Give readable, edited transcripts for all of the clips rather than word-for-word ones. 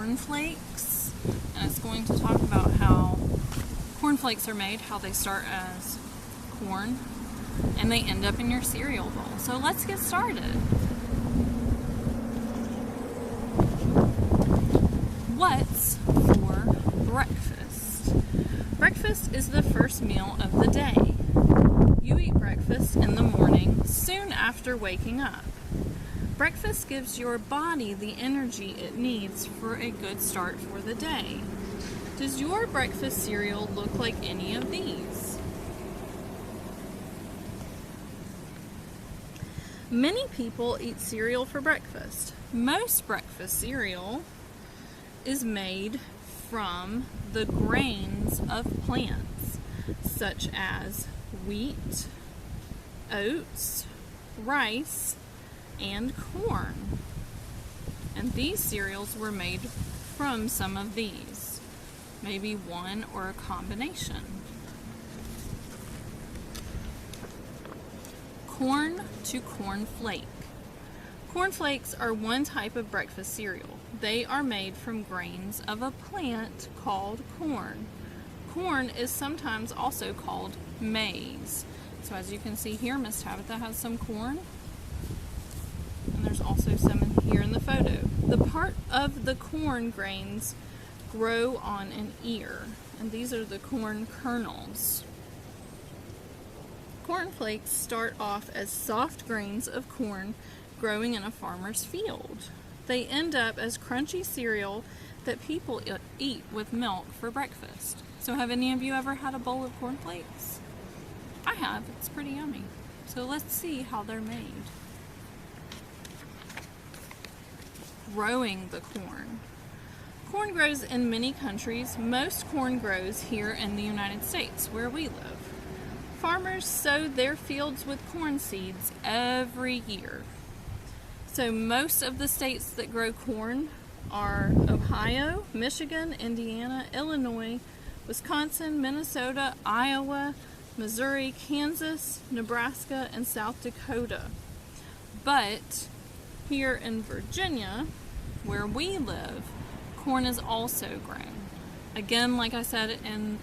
cornflakes, and it's going to talk about how cornflakes are made, how they start as corn and they end up in your cereal bowl. So let's get started. What's for breakfast? Breakfast is the first meal of the day. You eat breakfast in the morning soon after waking up. Breakfast gives your body the energy it needs for a good start for the day. Does your breakfast cereal look like any of these? Many people eat cereal for breakfast. Most breakfast cereal is made from the grains of plants, such as wheat, oats, rice, and corn. And these cereals were made from some of these, maybe one or a combination. Corn to cornflake. Cornflakes are one type of breakfast cereal. They are made from grains of a plant called corn. Corn is sometimes also called maize. So as you can see here, Miss Tabitha has some corn. And there's also some here in the photo. The part of the corn grains grow on an ear, and these are the corn kernels. Cornflakes start off as soft grains of corn growing in a farmer's field. They end up as crunchy cereal that people eat with milk for breakfast. So have any of you ever had a bowl of cornflakes? I have. It's pretty yummy. So let's see how they're made. Growing the corn. Corn grows in many countries. Most corn grows here in the United States, where we live. Farmers sow their fields with corn seeds every year. So most of the states that grow corn are Ohio, Michigan, Indiana, Illinois, Wisconsin, Minnesota, Iowa, Missouri, Kansas, Nebraska, and South Dakota. But here in Virginia, where we live, corn is also grown. Again, like I said in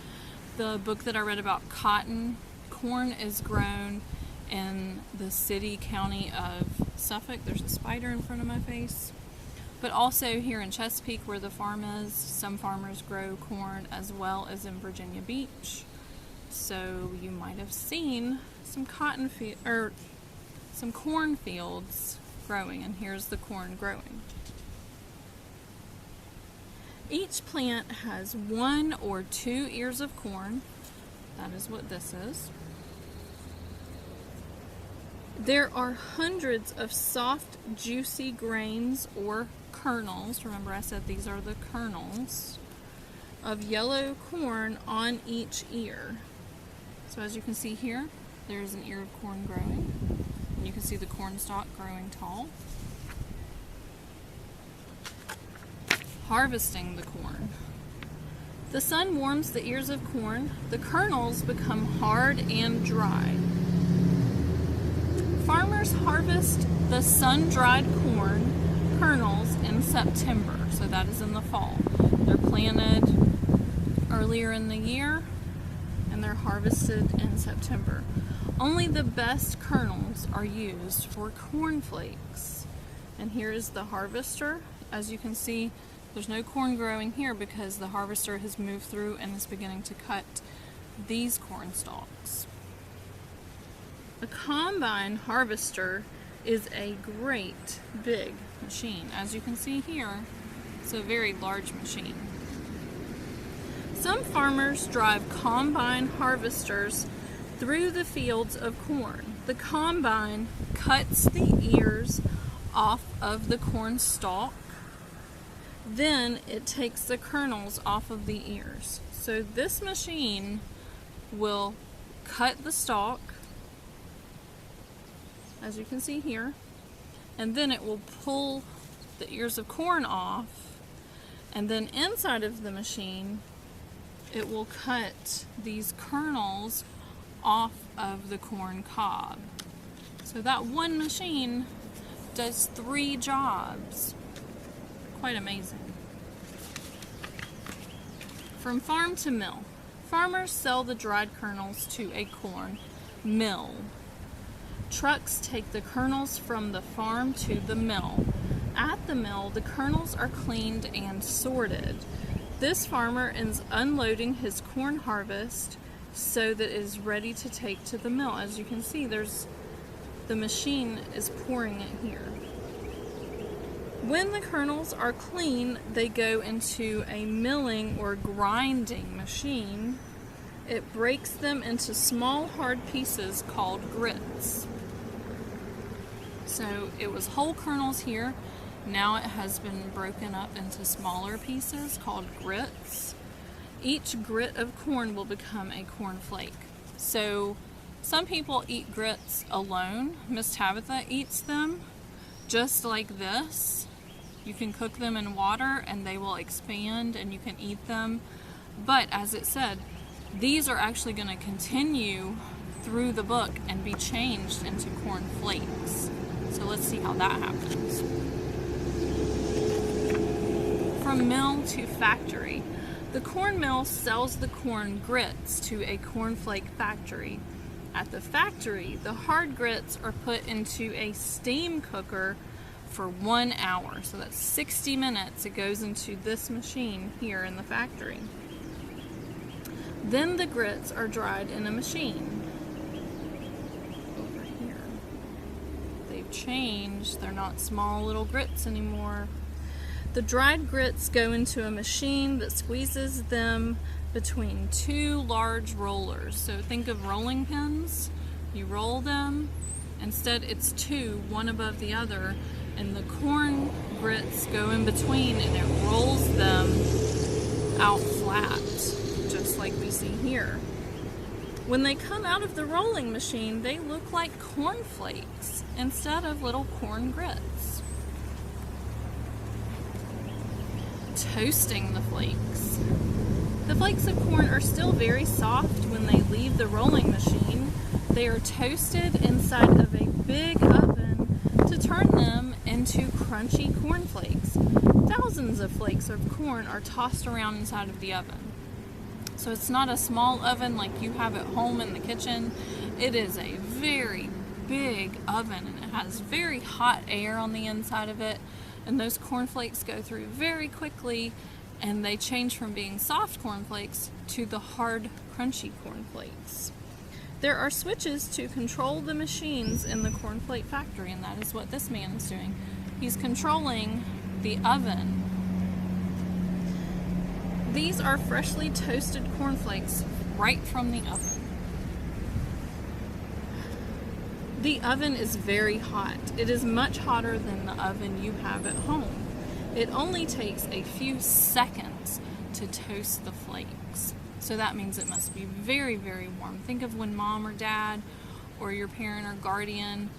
the book that I read about cotton, corn is grown in the city, county of Suffolk. There's a spider in front of my face. But also here in Chesapeake, where the farm is, some farmers grow corn, as well as in Virginia Beach. So you might have seen some some cornfields growing, and here's the corn growing. Each plant has 1 or 2 ears of corn. That is what this is. There are hundreds of soft, juicy grains or kernels. Remember I said these are the kernels of yellow corn on each ear. So as you can see here, there's an ear of corn growing. And you can see the corn stalk growing tall. Harvesting the corn. The sun warms the ears of corn. The kernels become hard and dry. Farmers harvest the sun-dried corn kernels in September, so that is in the fall. They're planted earlier in the year and they're harvested in September. Only the best kernels are used for cornflakes. And here is the harvester. As you can see, there's no corn growing here because the harvester has moved through and is beginning to cut these corn stalks. A combine harvester is a great big machine. As you can see here, it's a very large machine. Some farmers drive combine harvesters through the fields of corn. The combine cuts the ears off of the corn stalk. Then it takes the kernels off of the ears. So this machine will cut the stalk, as you can see here, and then it will pull the ears of corn off, and then inside of the machine it will cut these kernels off of the corn cob. So that one machine does 3 jobs. Quite amazing. From farm to mill. Farmers sell the dried kernels to a corn mill. Trucks take the kernels from the farm to the mill. At the mill, the kernels are cleaned and sorted. This farmer is unloading his corn harvest so that it is ready to take to the mill. As you can see, the machine is pouring it here. When the kernels are clean, they go into a milling or grinding machine. It breaks them into small hard pieces called grits. So it was whole kernels here. Now it has been broken up into smaller pieces called grits. Each grit of corn will become a cornflake. So some people eat grits alone. Miss Tabitha eats them just like this. You can cook them in water and they will expand and you can eat them. But as it said, these are actually going to continue through the book and be changed into cornflakes. So let's see how that happens. From mill to factory. The corn mill sells the corn grits to a cornflake factory. At the factory, the hard grits are put into a steam cooker for 1 hour. So that's 60 minutes. It goes into this machine here in the factory. Then the grits are dried in a machine. Over here. They've changed. They're not small little grits anymore. The dried grits go into a machine that squeezes them between two large rollers. So think of rolling pins. You roll them. Instead, it's two, one above the other, and the corn grits go in between and it rolls them out flat, just like we see here. When they come out of the rolling machine, they look like cornflakes instead of little corn grits. Toasting the flakes. The flakes of corn are still very soft when they leave the rolling machine. They are toasted inside of a big oven to turn them into crunchy cornflakes. Thousands of flakes of corn are tossed around inside of the oven. So it's not a small oven like you have at home in the kitchen. It is a very big oven and it has very hot air on the inside of it. And those cornflakes go through very quickly and they change from being soft cornflakes to the hard, crunchy cornflakes. There are switches to control the machines in the cornflake factory, and that is what this man is doing. He's controlling the oven. These are freshly toasted cornflakes right from the oven. The oven is very hot. It is much hotter than the oven you have at home. It only takes a few seconds to toast the flakes. So that means it must be very, very warm. Think of when mom or dad or your parent or guardian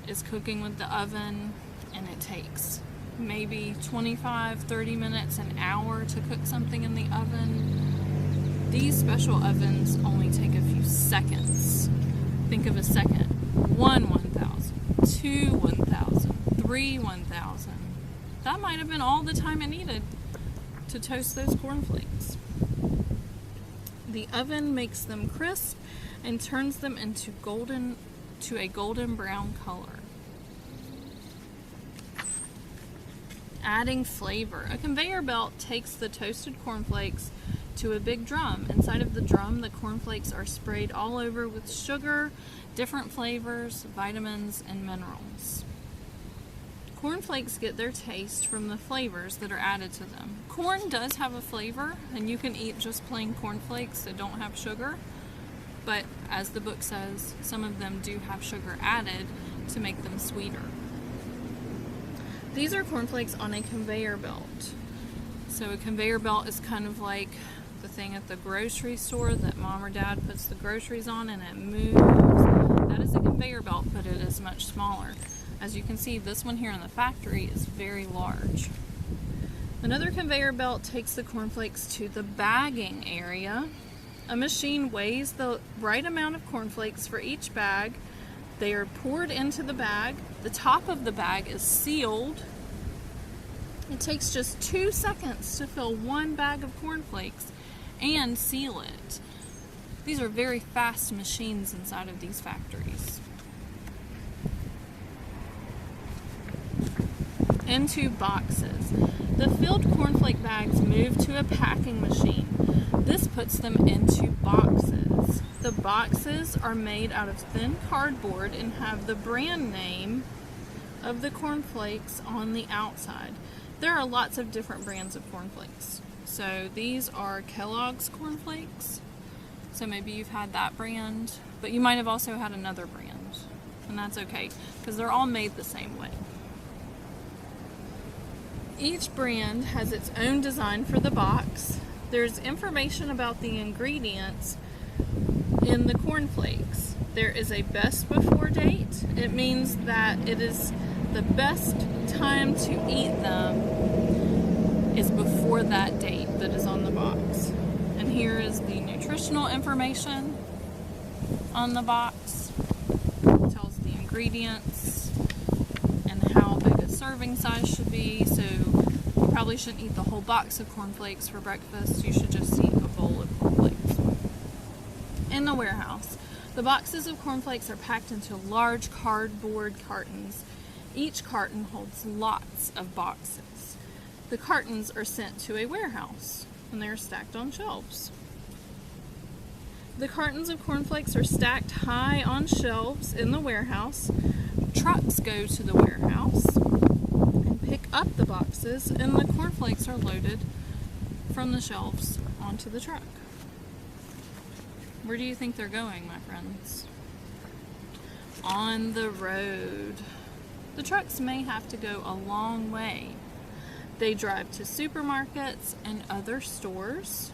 is cooking with the oven and it takes maybe 25, 30 minutes, an hour to cook something in the oven. These special ovens only take a few seconds. Think of a second. 1 1,000, 2 1,000, 3 1,000. That might have been all the time it needed to toast those cornflakes. The oven makes them crisp and turns them into a golden brown color. Adding flavor. A conveyor belt takes the toasted cornflakes to a big drum. Inside of the drum, the cornflakes are sprayed all over with sugar, different flavors, vitamins, and minerals. Cornflakes get their taste from the flavors that are added to them. Corn does have a flavor, and you can eat just plain cornflakes that don't have sugar, but as the book says, some of them do have sugar added to make them sweeter. These are cornflakes on a conveyor belt. So a conveyor belt is kind of like the thing at the grocery store that mom or dad puts the groceries on and it moves. That is a conveyor belt, but it is much smaller. As you can see, this one here in the factory is very large. Another conveyor belt takes the cornflakes to the bagging area. A machine weighs the right amount of cornflakes for each bag. They are poured into the bag. The top of the bag is sealed. It takes just 2 seconds to fill one bag of cornflakes, and seal it. These are very fast machines inside of these factories. Into boxes. The filled cornflake bags move to a packing machine. This puts them into boxes. The boxes are made out of thin cardboard and have the brand name of the cornflakes on the outside. There are lots of different brands of cornflakes. So these are Kellogg's cornflakes. So maybe you've had that brand, but you might have also had another brand. And that's okay, because they're all made the same way. Each brand has its own design for the box. There's information about the ingredients in the cornflakes. There is a best before date. It means that it is the best time to eat them is before that date that is on the box. And here is the nutritional information on the box. It tells the ingredients and how big a serving size should be. So you probably shouldn't eat the whole box of cornflakes for breakfast. You should just eat a bowl of cornflakes. In the warehouse, the boxes of cornflakes are packed into large cardboard cartons. Each carton holds lots of boxes. The cartons are sent to a warehouse and they're stacked on shelves. The cartons of cornflakes are stacked high on shelves in the warehouse. Trucks go to the warehouse and pick up the boxes, and the cornflakes are loaded from the shelves onto the truck. Where do you think they're going, my friends? On the road. The trucks may have to go a long way. They drive to supermarkets and other stores.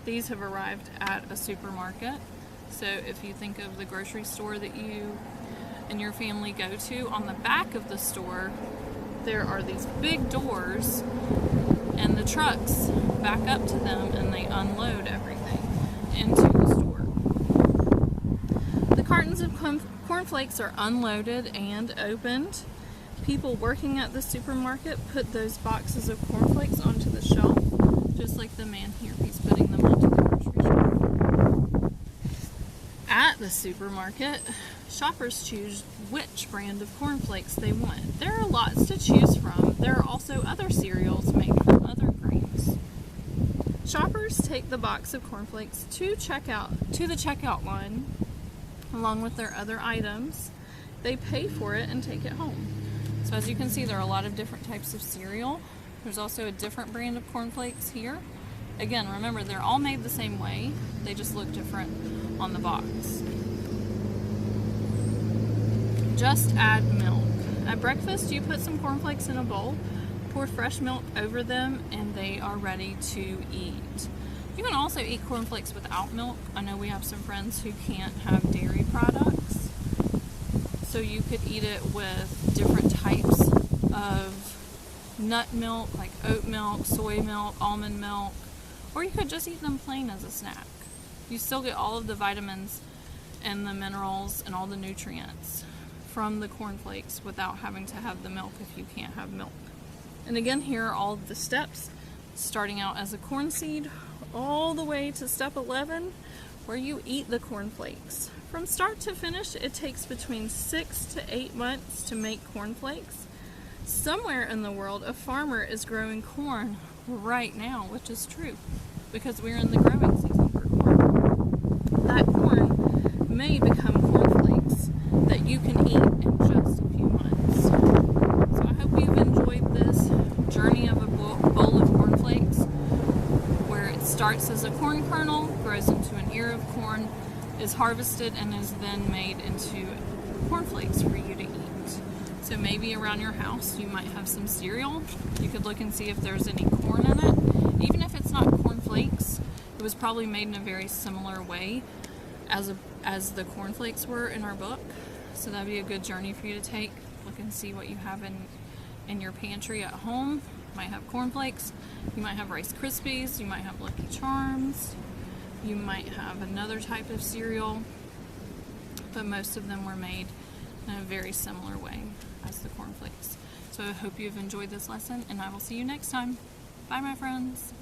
These have arrived at a supermarket. So if you think of the grocery store that you and your family go to, on the back of the store, there are these big doors, and the trucks back up to them and they unload everything into the store. The cartons of cornflakes are unloaded and opened. People working at the supermarket put those boxes of cornflakes onto the shelf, just like the man here. He's putting them onto the grocery shelf. At the supermarket, shoppers choose which brand of cornflakes they want. There are lots to choose from. There are also other cereals made from other grains. Shoppers take the box of cornflakes to the checkout line, along with their other items. They pay for it and take it home. So as you can see, there are a lot of different types of cereal. There's also a different brand of cornflakes here. Again, remember, they're all made the same way. They just look different on the box. Just add milk. At breakfast, you put some cornflakes in a bowl, pour fresh milk over them, and they are ready to eat. You can also eat cornflakes without milk. I know we have some friends who can't have dairy products. So you could eat it with different types of nut milk, like oat milk, soy milk, almond milk, or you could just eat them plain as a snack. You still get all of the vitamins and the minerals and all the nutrients from the cornflakes without having to have the milk if you can't have milk. And again, here are all of the steps, starting out as a corn seed all the way to step 11, where you eat the cornflakes. From start to finish, it takes between 6 to 8 months to make cornflakes. Somewhere in the world, a farmer is growing corn right now, which is true, because we're in the growing season for corn. That corn may become cornflakes that you can eat in just a few months. So I hope you've enjoyed this journey of a bowl of cornflakes, where it starts as a corn kernel, grows into an ear of corn, is harvested, and is then made into cornflakes for you to eat. So maybe around your house you might have some cereal. You could look and see if there's any corn in it. Even if it's not cornflakes, it was probably made in a very similar way as the cornflakes were in our book. So that'd be a good journey for you to take. Look and see what you have in your pantry at home. You might have cornflakes, you might have Rice Krispies, you might have Lucky Charms, you might have another type of cereal, but most of them were made in a very similar way as the cornflakes. So I hope you've enjoyed this lesson, and I will see you next time. Bye, my friends.